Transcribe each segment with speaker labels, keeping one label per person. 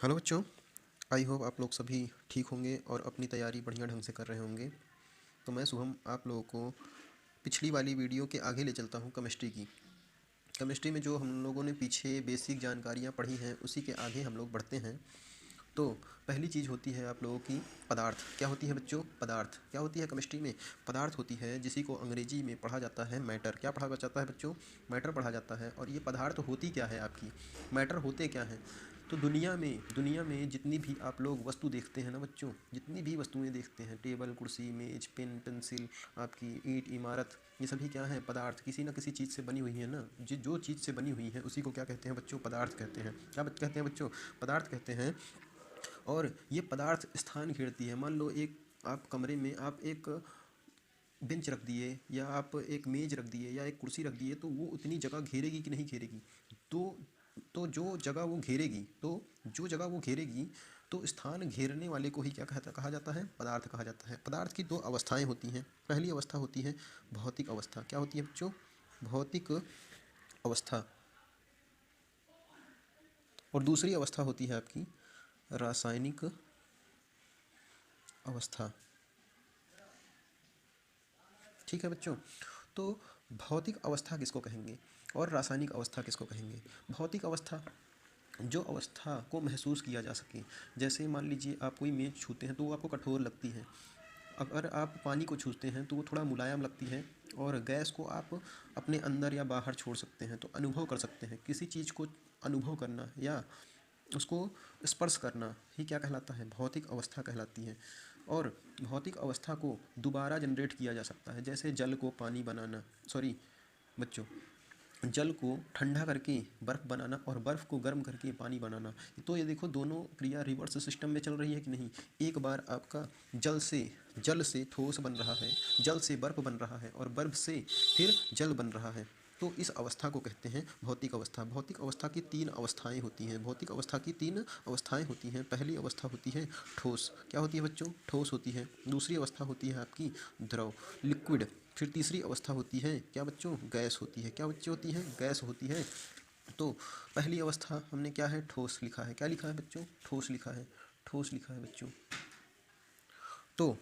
Speaker 1: Hello बच्चों। I hope आप लोग सभी ठीक होंगे और अपनी तैयारी बढ़िया ढंग से कर रहे होंगे। तो मैं शुभम आप लोगों को पिछली वाली वीडियो के आगे ले चलता हूँ। केमिस्ट्री में जो हम लोगों ने पीछे बेसिक जानकारियाँ पढ़ी हैं उसी के आगे हम लोग बढ़ते हैं। तो पहली चीज़ होती है आप लोगों की पदार्थ। क्या होती है बच्चों? पदार्थ। क्या होती है केमिस्ट्री में? पदार्थ होती है, जिसी को अंग्रेजी में पढ़ा जाता है मैटर। क्या पढ़ा जाता है बच्चों? मैटर पढ़ा जाता है। और ये पदार्थ होती क्या है आपकी? मैटर होते क्या हैं? तो दुनिया में जितनी भी आप लोग वस्तु देखते हैं ना बच्चों, जितनी भी वस्तुएं देखते हैं, टेबल, कुर्सी, मेज, पेन, पेंसिल, आपकी ईंट, इमारत, ये सभी क्या है? पदार्थ। किसी न किसी चीज़ से बनी हुई है ना। जो चीज़ से बनी हुई है उसी को क्या कहते हैं बच्चों? पदार्थ कहते हैं। क्या कहते हैं बच्चों? पदार्थ कहते हैं। और ये पदार्थ स्थान घेरती है। मान लो एक आप कमरे में आप एक बेंच रख दिए, या आप एक मेज़ रख दिए, या एक कुर्सी रख दिए, तो वो उतनी जगह घेरेगी कि नहीं घेरेगी? तो जो जगह वो घेरेगी, तो स्थान घेरने वाले को ही क्या कहा जाता है? पदार्थ कहा जाता है। पदार्थ की दो अवस्थाएं होती हैं। पहली अवस्था होती है भौतिक अवस्था। क्या होती है बच्चों? भौतिक अवस्था। और दूसरी अवस्था होती है आपकी रासायनिक अवस्था। ठीक है बच्चों। तो भौतिक अवस्था किसको कहेंगे और रासायनिक अवस्था किसको कहेंगे? भौतिक अवस्था, जो अवस्था को महसूस किया जा सके। जैसे मान लीजिए आप कोई मेज छूते हैं तो वो आपको कठोर लगती है। अगर आप पानी को छूते हैं तो वो थोड़ा मुलायम लगती है। और गैस को आप अपने अंदर या बाहर छोड़ सकते हैं, तो अनुभव कर सकते हैं। किसी चीज़ को अनुभव करना या उसको स्पर्श करना ही क्या कहलाता है? भौतिक अवस्था कहलाती है। और भौतिक अवस्था को दोबारा जनरेट किया जा सकता है। जैसे जल को पानी बनाना, सॉरी बच्चों, जल को ठंडा करके बर्फ़ बनाना और बर्फ़ को गर्म करके पानी बनाना। तो ये देखो, दोनों क्रिया रिवर्स सिस्टम में चल रही है कि नहीं? एक बार आपका जल से ठोस बन रहा है, जल से बर्फ़ बन रहा है, और बर्फ़ से फिर जल बन रहा है। तो इस अवस्था को कहते हैं भौतिक अवस्था। भौतिक अवस्था की तीन अवस्थाएं होती हैं। भौतिक अवस्था की तीन अवस्थाएं होती हैं। पहली अवस्था होती है ठोस। क्या होती है बच्चों? ठोस होती है। दूसरी अवस्था होती है आपकी द्रव, लिक्विड। फिर तीसरी अवस्था होती है क्या बच्चों? गैस होती है। क्या बच्चों होती है? गैस होती है। तो पहली अवस्था हमने क्या है? ठोस लिखा है। क्या लिखा है बच्चों? ठोस लिखा है। ठोस लिखा है बच्चों। तो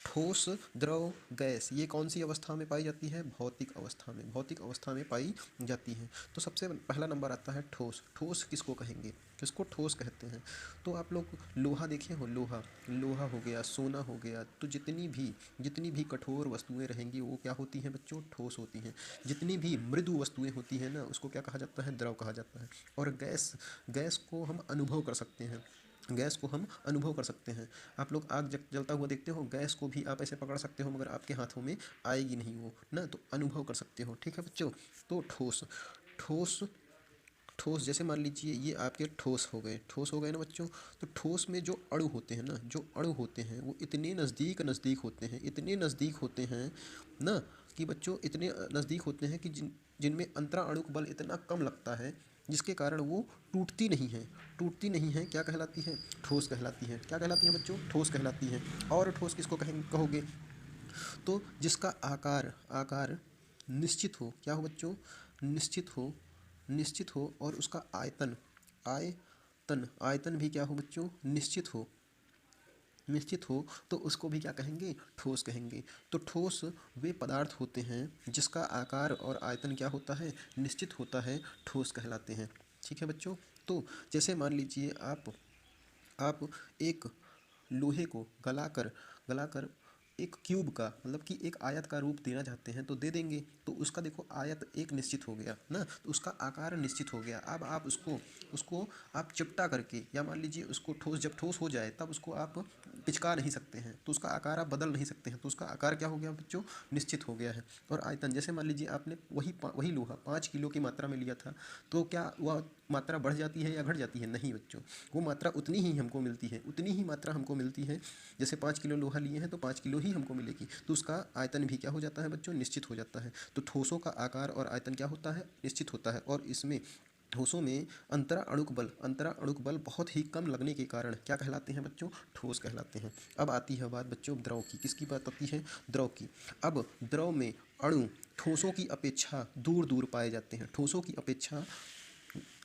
Speaker 1: ठोस, द्रव, गैस, ये कौन सी अवस्था में पाई जाती है? भौतिक अवस्था में। भौतिक अवस्था में पाई जाती हैं। तो सबसे पहला नंबर आता है ठोस। ठोस किसको कहेंगे? किसको ठोस कहते हैं? तो आप लोग लोहा देखे हो? लोहा हो गया, सोना हो गया। तो जितनी भी कठोर वस्तुएं रहेंगी वो क्या होती हैं बच्चों? ठोस होती हैं। जितनी भी मृदु वस्तुएं होती हैं ना, उसको क्या कहा जाता है? द्रव कहा जाता है। और गैस को हम अनुभव कर सकते हैं। गैस को हम अनुभव कर सकते हैं। आप लोग आग जलता हुआ देखते हो, गैस को भी आप ऐसे पकड़ सकते हो, मगर आपके हाथों में आएगी नहीं वो ना, तो अनुभव कर सकते हो। ठीक है बच्चों। तो ठोस, ठोस, ठोस, जैसे मान लीजिए ये आपके ठोस हो गए ना बच्चों। तो ठोस में जो अणु होते हैं ना, जो अणु होते हैं वो इतने नज़दीक नज़दीक होते हैं, इतने नज़दीक होते हैं ना, कि बच्चों इतने नज़दीक होते हैं कि जिनमें अंतरा अणु बल इतना कम लगता है, जिसके कारण वो टूटती नहीं है। टूटती नहीं है, क्या कहलाती है? ठोस कहलाती है। क्या कहलाती है बच्चों? ठोस कहलाती है। और ठोस किसको कहोगे? तो जिसका आकार आकार निश्चित हो। क्या हो बच्चों? निश्चित हो और उसका आयतन आयतन आयतन भी क्या हो बच्चों? निश्चित हो। तो उसको भी क्या कहेंगे? ठोस कहेंगे। तो ठोस वे पदार्थ होते हैं जिसका आकार और आयतन क्या होता है? निश्चित होता है, ठोस कहलाते हैं। ठीक है बच्चों। तो जैसे मान लीजिए आप एक लोहे को गलाकर एक क्यूब का, मतलब कि एक आयत का रूप देना चाहते हैं तो दे देंगे। तो उसका देखो आयत एक निश्चित हो गया ना, तो उसका आकार निश्चित हो गया। अब आप उसको आप चिपटा करके, या मान लीजिए उसको जब ठोस हो जाए तब उसको आप पिचका नहीं सकते हैं, तो उसका आकार आप बदल नहीं सकते हैं। तो उसका आकार क्या हो गया बच्चों? निश्चित हो गया है। और आयतन, जैसे मान लीजिए आपने वही लोहा 5 किलो की मात्रा में लिया था, तो क्या वह मात्रा बढ़ जाती है या घट जाती है? नहीं बच्चों, वो मात्रा उतनी ही हमको मिलती है, उतनी ही मात्रा हमको मिलती है। जैसे 5 किलो लोहा लिए हैं तो 5 किलो ही हमको मिलेगी। तो उसका आयतन भी क्या हो जाता है बच्चों? निश्चित हो जाता है। तो ठोसों का आकार और आयतन क्या होता है? निश्चित होता है। और इसमें ठोसों में अंतरा अणुक बल बहुत ही कम लगने के कारण क्या कहलाते हैं बच्चों? ठोस कहलाते हैं। अब आती है बात बच्चों द्रव की। किसकी बात आती है? द्रव की। अब द्रव में अणु ठोसों की अपेक्षा दूर दूर पाए जाते हैं। ठोसों की अपेक्षा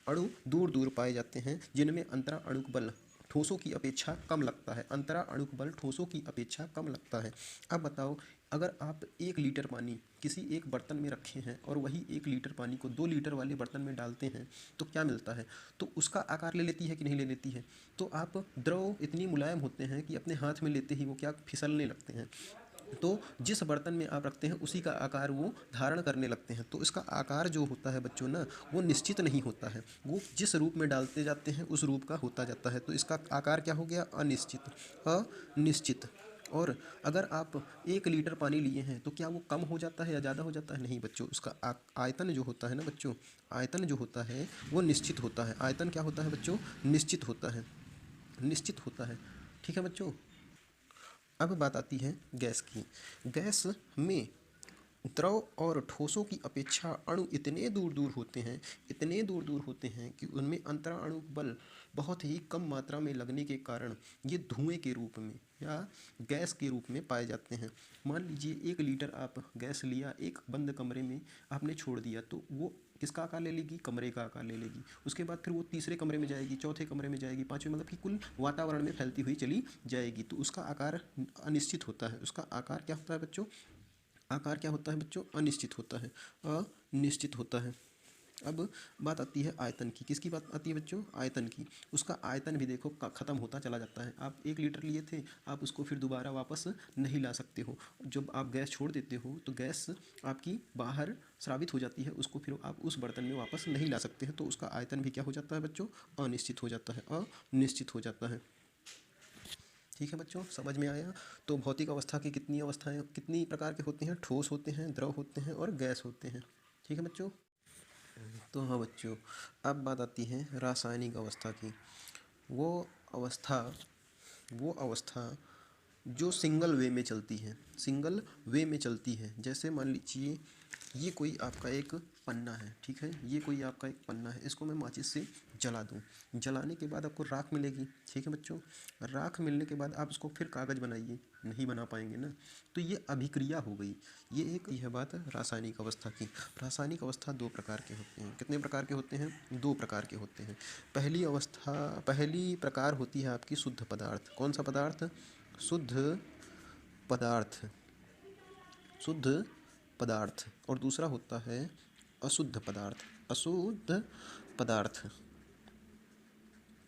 Speaker 1: अणु दूर दूर पाए जाते हैं जिनमें अंतरा अणुक बल ठोसों की अपेक्षा कम लगता है। अंतरा अणुक बल ठोसों की अपेक्षा कम लगता है। अब बताओ, अगर आप 1 लीटर पानी किसी एक बर्तन में रखे हैं और वही 1 लीटर पानी को 2 लीटर वाले बर्तन में डालते हैं तो क्या मिलता है? तो उसका आकार ले लेती है कि नहीं ले लेती है? तो आप द्रव इतनी मुलायम होते हैं कि अपने हाथ में लेते ही वो क्या फिसलने लगते हैं। तो जिस बर्तन में आप रखते हैं उसी का आकार वो धारण करने लगते हैं। तो इसका आकार जो होता है बच्चों ना, वो निश्चित नहीं होता है, वो जिस रूप में डालते जाते हैं उस रूप का होता जाता है। तो इसका आकार क्या हो गया? अनिश्चित। अनिश्चित। और अगर आप 1 लीटर पानी लिए हैं तो क्या वो कम हो जाता है या ज़्यादा हो जाता है? नहीं बच्चों, उसका आयतन जो होता है ना बच्चों, आयतन जो होता है वो निश्चित होता है। आयतन क्या होता है बच्चों? निश्चित होता है। निश्चित होता है। ठीक है बच्चों। अब बात आती है गैस की। गैस में द्रव और ठोसों की अपेक्षा अणु इतने दूर दूर होते हैं, इतने दूर दूर होते हैं कि उनमें अंतराणु बल बहुत ही कम मात्रा में लगने के कारण ये धुएं के रूप में या गैस के रूप में पाए जाते हैं। मान लीजिए 1 लीटर आप गैस लिया, एक बंद कमरे में आपने छोड़ दिया, तो वो किसका आकार ले लेगी? कमरे का आकार ले लेगी। उसके बाद फिर वो तीसरे कमरे में जाएगी, चौथे कमरे में जाएगी, पाँचवें, मतलब कि कुल वातावरण में फैलती हुई चली जाएगी। तो उसका आकार अनिश्चित होता है। उसका आकार क्या होता है बच्चों? आकार क्या होता है बच्चों? अनिश्चित होता है। अनिश्चित होता है। अब बात आती है आयतन की। किसकी बात आती है बच्चों? आयतन की। उसका आयतन भी देखो ख़त्म होता चला जाता है। आप 1 लीटर लिए थे, आप उसको फिर दोबारा वापस नहीं ला सकते हो। जब आप गैस छोड़ देते हो तो गैस आपकी बाहर स्रावित हो जाती है, उसको फिर आप उस बर्तन में वापस नहीं ला सकते हैं। तो उसका आयतन भी क्या हो जाता है बच्चों? अनिश्चित हो जाता है। अनिश्चित हो जाता है। ठीक है बच्चों, समझ में आया? तो भौतिक अवस्था की कितनी अवस्थाएं, कितनी प्रकार के होते हैं? ठोस होते हैं, द्रव होते हैं और गैस होते हैं। ठीक है बच्चों। तो हाँ बच्चों, अब बात आती है रासायनिक अवस्था की। वो अवस्था वो अवस्था जो सिंगल वे में चलती है, सिंगल वे में चलती है। जैसे मान लीजिए ये कोई आपका एक पन्ना है, ठीक है, ये कोई आपका एक पन्ना है, इसको मैं माचिस से जला दूँ, जलाने के बाद आपको राख मिलेगी। ठीक है बच्चों। राख मिलने के बाद आप उसको फिर कागज़ बनाइए, नहीं बना पाएंगे ना। तो ये अभिक्रिया हो गई। ये है बात रासायनिक अवस्था की। रासायनिक अवस्था 2 प्रकार के होते हैं। कितने प्रकार के होते हैं? 2 प्रकार के होते हैं। पहली प्रकार होती है आपकी शुद्ध पदार्थ। कौन सा पदार्थ? शुद्ध पदार्थ। शुद्ध पदार्थ। और दूसरा होता है अशुद्ध पदार्थ। अशुद्ध पदार्थ।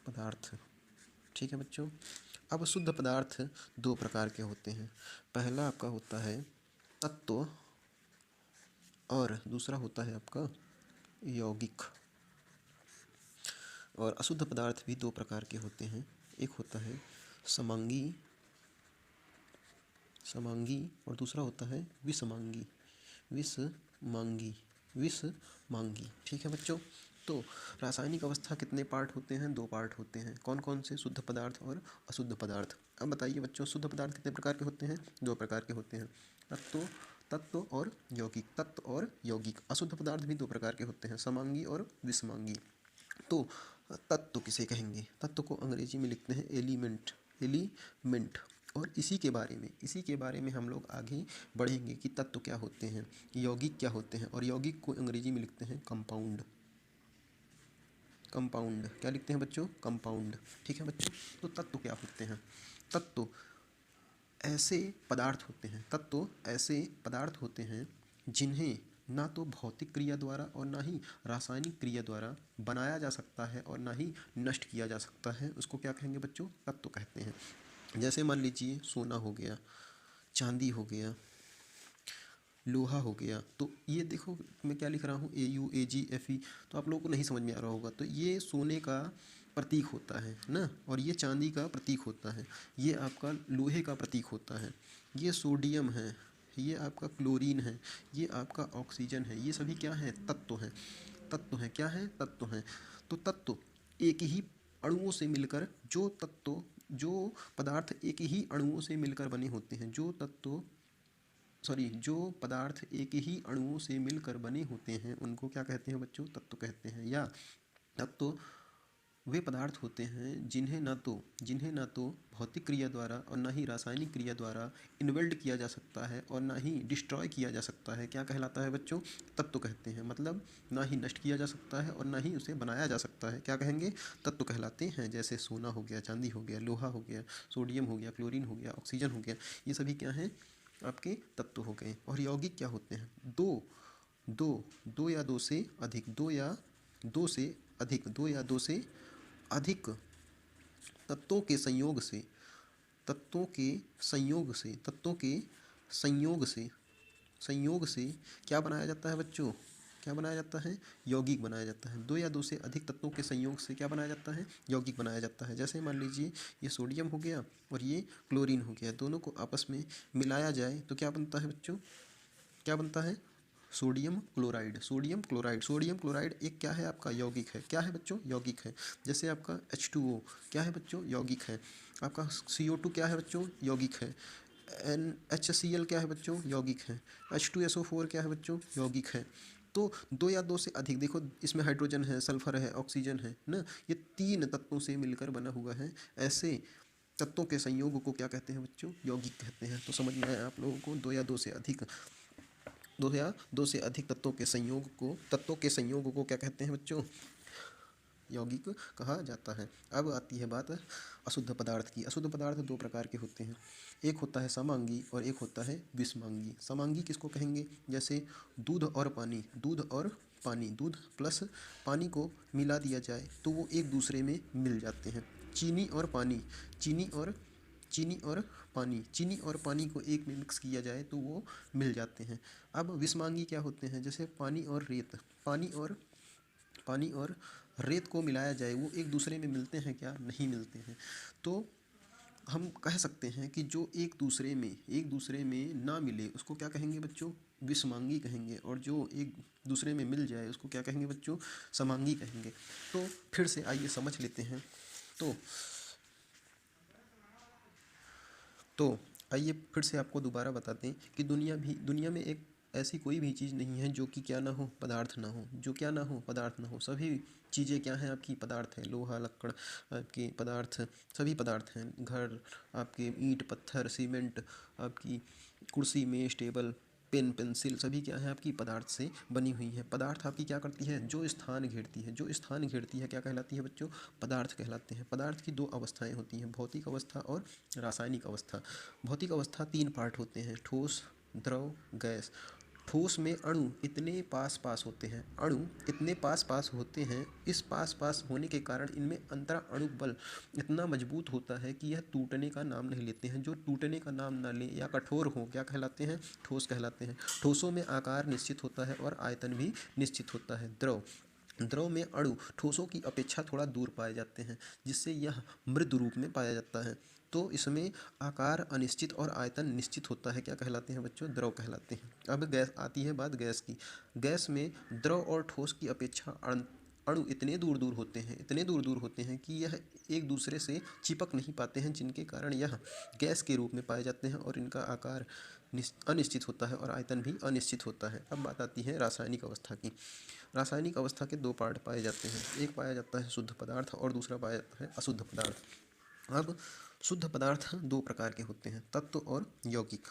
Speaker 1: पदार्थ। ठीक है बच्चों। अब शुद्ध पदार्थ 2 प्रकार के होते हैं। पहला आपका होता है तत्व और दूसरा होता है आपका यौगिक। और अशुद्ध पदार्थ भी 2 प्रकार के होते हैं। एक होता है समांगी समांगी और दूसरा होता है विषमांगी। विषमांगी। विषमांगी। ठीक है बच्चों। तो रासायनिक अवस्था कितने पार्ट होते हैं? 2 पार्ट होते हैं। कौन कौन से? शुद्ध पदार्थ और अशुद्ध पदार्थ। अब बताइए बच्चों, शुद्ध पदार्थ कितने प्रकार के होते हैं? 2 प्रकार के होते हैं। तत्व और यौगिक। तत्व और यौगिक। अशुद्ध पदार्थ भी 2 प्रकार के होते हैं, समांगी और विषमांगी। तो तत्व किसे कहेंगे? तत्व को अंग्रेजी में लिखते हैं एलिमेंट। एलिमेंट। और इसी के बारे में हम लोग आगे बढ़ेंगे कि तत्व क्या होते हैं, यौगिक क्या होते हैं। और यौगिक को अंग्रेजी में लिखते हैं कंपाउंड। कंपाउंड क्या लिखते हैं बच्चों? कंपाउंड। ठीक है बच्चों। तो तत्व क्या होते हैं? तत्व ऐसे पदार्थ होते हैं, तत्व ऐसे पदार्थ होते हैं जिन्हें ना तो भौतिक क्रिया द्वारा और ना ही रासायनिक क्रिया द्वारा बनाया जा सकता है और ना ही नष्ट किया जा सकता है। उसको क्या कहेंगे बच्चों? तत्व कहते हैं। जैसे मान लीजिए सोना हो गया, चांदी हो गया, लोहा हो गया। तो ये देखो मैं क्या लिख रहा हूँ, AuAgFe। तो आप लोगों को नहीं समझ में आ रहा होगा। तो ये सोने का प्रतीक होता है ना, और ये चांदी का प्रतीक होता है, ये आपका लोहे का प्रतीक होता है, ये सोडियम है, ये आपका क्लोरीन है, ये आपका ऑक्सीजन है। ये सभी क्या हैं? तत्व हैं। तत्व हैं। क्या हैं? तत्व हैं। तो तत्व एक ही अणुओं से मिलकर जो पदार्थ एक ही अणुओं से मिलकर बने होते हैं, जो पदार्थ एक ही अणुओं से मिलकर बने होते हैं उनको क्या कहते हैं बच्चों? तत्व कहते हैं। या तत्व वे पदार्थ होते हैं जिन्हें ना तो भौतिक क्रिया द्वारा और ना ही रासायनिक क्रिया द्वारा इन्वेल्ड किया जा सकता है और ना ही डिस्ट्रॉय किया जा सकता है। क्या कहलाता है बच्चों? तत्व कहते हैं। मतलब ना ही नष्ट किया जा सकता है और ना ही उसे बनाया जा सकता है। क्या कहेंगे? तत्व कहलाते हैं। जैसे सोना हो गया, चांदी हो गया, लोहा हो गया, सोडियम हो गया, क्लोरीन हो गया, ऑक्सीजन हो गया, ये सभी क्या हैं? आपके तत्व हो गए। और यौगिक क्या होते हैं? दो दो दो या दो से अधिक, दो या दो से अधिक तत्वों के संयोग से तत्वों के संयोग से क्या बनाया जाता है बच्चों? क्या बनाया जाता है? यौगिक बनाया जाता है। दो या दो से अधिक तत्वों के संयोग से क्या बनाया जाता है? यौगिक बनाया जाता है। जैसे मान लीजिए ये सोडियम हो गया और ये क्लोरीन हो गया, दोनों को आपस में मिलाया जाए तो क्या बनता है बच्चों? क्या बनता है? सोडियम क्लोराइड एक क्या है? आपका यौगिक है। क्या है बच्चों? यौगिक है। जैसे आपका H2O क्या है बच्चों? यौगिक है। आपका CO2 क्या है बच्चों? यौगिक है। HCl क्या है बच्चों? यौगिक है। H2SO4 क्या है बच्चों? यौगिक है। तो दो या दो से अधिक, देखो इसमें हाइड्रोजन है, सल्फर है, ऑक्सीजन है ना, ये तीन तत्वों से मिलकर बना हुआ है। ऐसे तत्वों के संयोग को क्या कहते हैं बच्चों? यौगिक कहते हैं। तो समझ में आया आप लोगों को? दो से अधिक तत्वों के संयोग को क्या कहते हैं बच्चों? यौगिक कहा जाता है। अब आती है बात अशुद्ध पदार्थ की। अशुद्ध पदार्थ दो प्रकार के होते हैं, एक होता है समांगी और एक होता है विषमांगी। समांगी किसको कहेंगे? जैसे दूध प्लस पानी को मिला दिया जाए तो वो एक दूसरे में मिल जाते हैं। चीनी और पानी को एक में मिक्स किया जाए तो वो मिल जाते हैं। अब विषमांगी क्या होते हैं? जैसे पानी और रेत को मिलाया जाए, वो एक दूसरे में मिलते हैं क्या? नहीं मिलते हैं। तो हम कह सकते हैं कि जो एक दूसरे में ना मिले उसको क्या कहेंगे बच्चों? विषमांगी कहेंगे। और जो एक दूसरे में मिल जाए उसको क्या कहेंगे बच्चों? समांगी कहेंगे। तो फिर से आइए समझ लेते हैं। तो आइए फिर से आपको दोबारा बताते हैं कि दुनिया में एक ऐसी कोई भी चीज़ नहीं है जो कि क्या ना हो? पदार्थ ना हो। जो क्या ना हो? पदार्थ ना हो। सभी चीज़ें क्या हैं? आपकी पदार्थ है। लोहा लक्कड़ आपके पदार्थ, सभी पदार्थ हैं। घर आपके, ईंट पत्थर सीमेंट, आपकी कुर्सी मेज टेबल पेन पेंसिल, सभी क्या है? आपकी पदार्थ से बनी हुई है। पदार्थ आपकी क्या करती है? जो स्थान घेरती है क्या कहलाती है बच्चों? पदार्थ कहलाते हैं। पदार्थ की दो अवस्थाएं होती हैं, भौतिक अवस्था और रासायनिक अवस्था। भौतिक अवस्था तीन पार्ट होते हैं, ठोस, द्रव, गैस। ठोस में अणु इतने पास पास होते हैं, इस पास पास होने के कारण इनमें अंतरा अणु बल इतना मजबूत होता है कि यह टूटने का नाम नहीं लेते हैं। जो टूटने का नाम ना ले या कठोर हो क्या कहलाते हैं? ठोस कहलाते हैं। ठोसों में आकार निश्चित होता है और आयतन भी निश्चित होता है। द्रव में अणु ठोसों की अपेक्षा थोड़ा दूर पाए जाते हैं, जिससे यह मृद रूप में पाया जाता है। तो इसमें आकार अनिश्चित और आयतन निश्चित होता है। क्या कहलाते हैं बच्चों? द्रव कहलाते हैं। अब गैस आती है बात गैस की। गैस में द्रव और ठोस की अपेक्षा अणु इतने दूर दूर होते हैं कि यह एक दूसरे से चिपक नहीं पाते हैं, जिनके कारण यह गैस के रूप में पाए जाते हैं और इनका आकार अनिश्चित होता है और आयतन भी अनिश्चित होता है। अब बात आती है रासायनिक अवस्था की। रासायनिक अवस्था के दो पार्ट पाए जाते हैं, एक पाया जाता है शुद्ध पदार्थ और दूसरा पाया जाता है अशुद्ध पदार्थ। अब शुद्ध पदार्थ दो प्रकार के होते हैं, तत्व और यौगिक।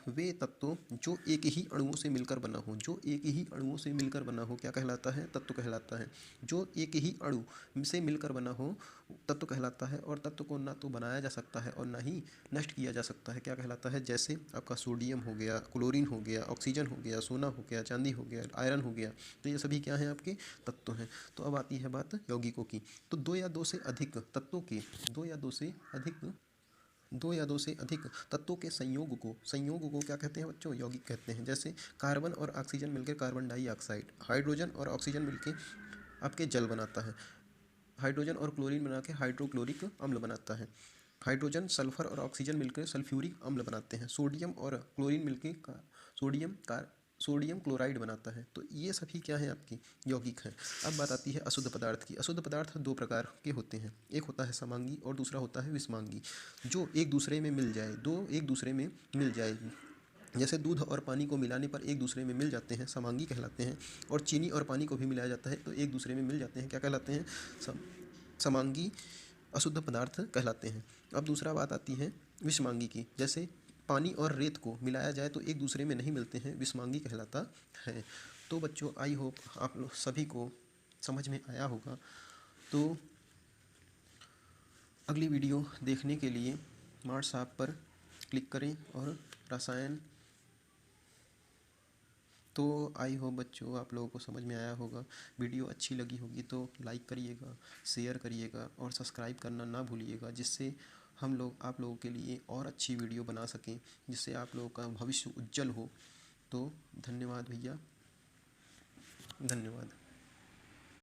Speaker 1: वे तत्व जो एक ही अणुओं से मिलकर बना हो क्या कहलाता है? तत्व कहलाता है। जो एक ही अणु से मिलकर बना हो तत्व कहलाता है। और तत्व को ना तो बनाया जा सकता है और ना ही नष्ट किया जा सकता है। क्या कहलाता है? जैसे आपका सोडियम हो गया, क्लोरीन हो गया, ऑक्सीजन हो गया, सोना हो गया, चांदी हो गया, आयरन हो गया। तो ये सभी क्या हैं? आपके तत्व हैं। तो अब आती है बात यौगिकों की। तो दो या दो से अधिक तत्वों के संयोग को क्या कहते हैं बच्चों? यौगिक कहते हैं। जैसे कार्बन और ऑक्सीजन मिलकर कार्बन डाइऑक्साइड, हाइड्रोजन और ऑक्सीजन मिलकर आपके जल बनाता है, हाइड्रोजन और क्लोरीन बना के हाइड्रोक्लोरिक अम्ल बनाता है, हाइड्रोजन सल्फर और ऑक्सीजन मिलकर सल्फ्यूरिक अम्ल बनाते हैं, सोडियम और क्लोरीन मिलकर सोडियम क्लोराइड बनाता है। तो ये सभी क्या है? आपकी यौगिक हैं। अब बात आती है अशुद्ध पदार्थ की। अशुद्ध पदार्थ दो प्रकार के होते हैं, एक होता है समांगी और दूसरा होता है विषमांगी। जो एक दूसरे में मिल जाए जैसे दूध और पानी को मिलाने पर एक दूसरे में मिल जाते हैं, समांगी कहलाते हैं। और चीनी और पानी को भी मिलाया जाता है तो एक दूसरे में मिल जाते हैं, क्या कहलाते हैं? सम समांगी अशुद्ध पदार्थ कहलाते हैं। अब दूसरा बात आती है विषमांगी की। जैसे पानी और रेत को मिलाया जाए तो एक दूसरे में नहीं मिलते हैं, विषमांगी कहलाता है। तो बच्चों, आई होप आप लोग सभी को समझ में आया होगा। तो अगली वीडियो देखने के लिए मार्ट्स ऐप पर क्लिक करें और रसायन। तो आई होप बच्चों आप लोगों को समझ में आया होगा। वीडियो अच्छी लगी होगी तो लाइक करिएगा, शेयर करिएगा और सब्सक्राइब करना ना भूलिएगा, जिससे हम लोग आप लोगों के लिए और अच्छी वीडियो बना सकें, जिससे आप लोगों का भविष्य उज्जवल हो। तो धन्यवाद भैया, धन्यवाद।